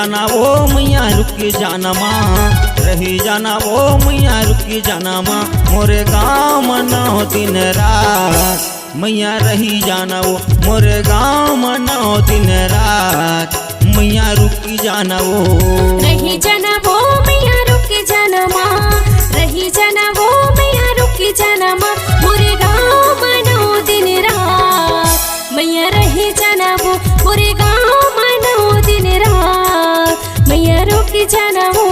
जाना वो मैया रुकी जाना माँ, रही जाना वो मैया रुकी जाना माँ। मोरे गाँव मनाओ दिन रात मैया रही जाना वो, मोरे गाँव मनाओ दिन रात मैया रुकी जाना वो। रही जाना वो मैया रुकी जाना माँ, रही जाना वो मैया रुकी जाना माँ। मोरे गाँव मनाओ दिन रात मैया रही जाना वो, मोरे गाँव मनाओ दिन रात मैया रुकी जाना वो।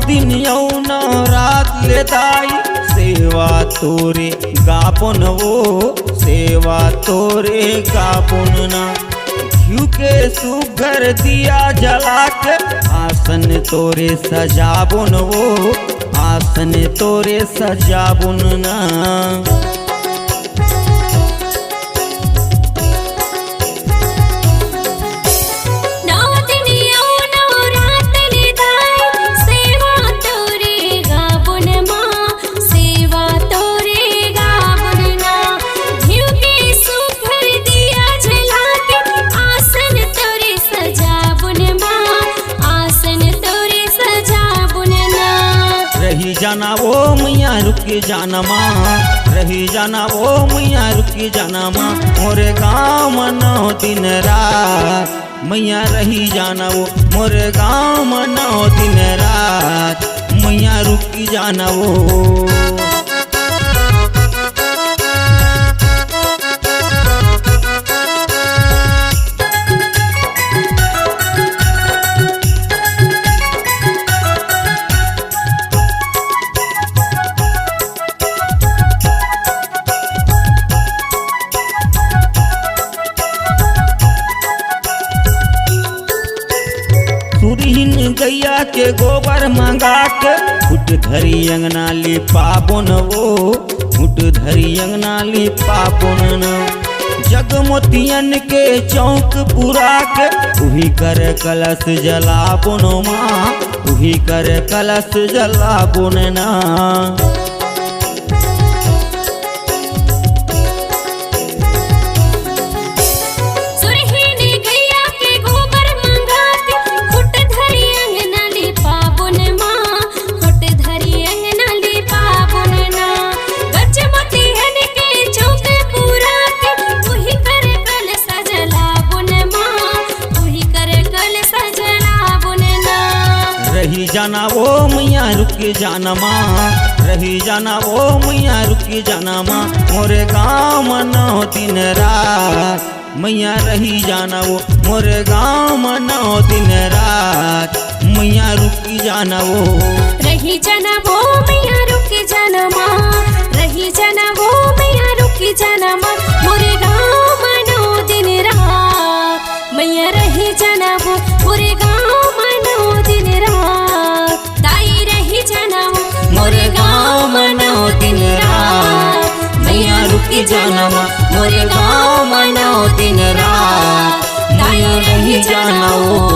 दिन यौ नौ रात ले दाई सेवा तोरे गापुन वो, सेवा तोरे गापुन ना। घिउ के सुघर दिया जला के आसन तोरे सजाबुन वो, आसन तोरे सजाबुन ना। रही जाना वो मैया रुकी जाना माँ, रही जाना वो मैया रुकी जाना माँ। मोरे गाँव मनाओ दिन रात मैया रही जाना वो, मोरे गाँव मनाओ दिन रात मैया रुकी जाना वो। सुरहीन गैया के गोबर मंगा के फुट धरी अंगना ली पापुन वो, फुट धरी अंगना ली पापुन न। जगमोतियन के चौक पुरा के उही कर कलश जलापुन माँ, उही कर कलश जलापुन ना। रही जाना वो मैया रुकी जाना माँ, रही जाना वो मैया रुकी जाना माँ। मोरे गाँव मनाओ दिन रात मैया रही जाना वो, मोरे गाँव मनाओ दिन रात मैया रुकी जाना वो। रही जाना वो मैया रुकी जाना माँ, रही जाना वो मैया रुकी जाना माँ। मोरे गाँव मनाओ दिन रात मैया रही जाना वो, मोरे गाँव मनाओ दिन रात ताई रही जाना वो, मोरे गाँव मनाओ दिन रात मैया रुकी जाना माँ। मोरे गाँव मनाओ दिन रात ताई रही जाना वो।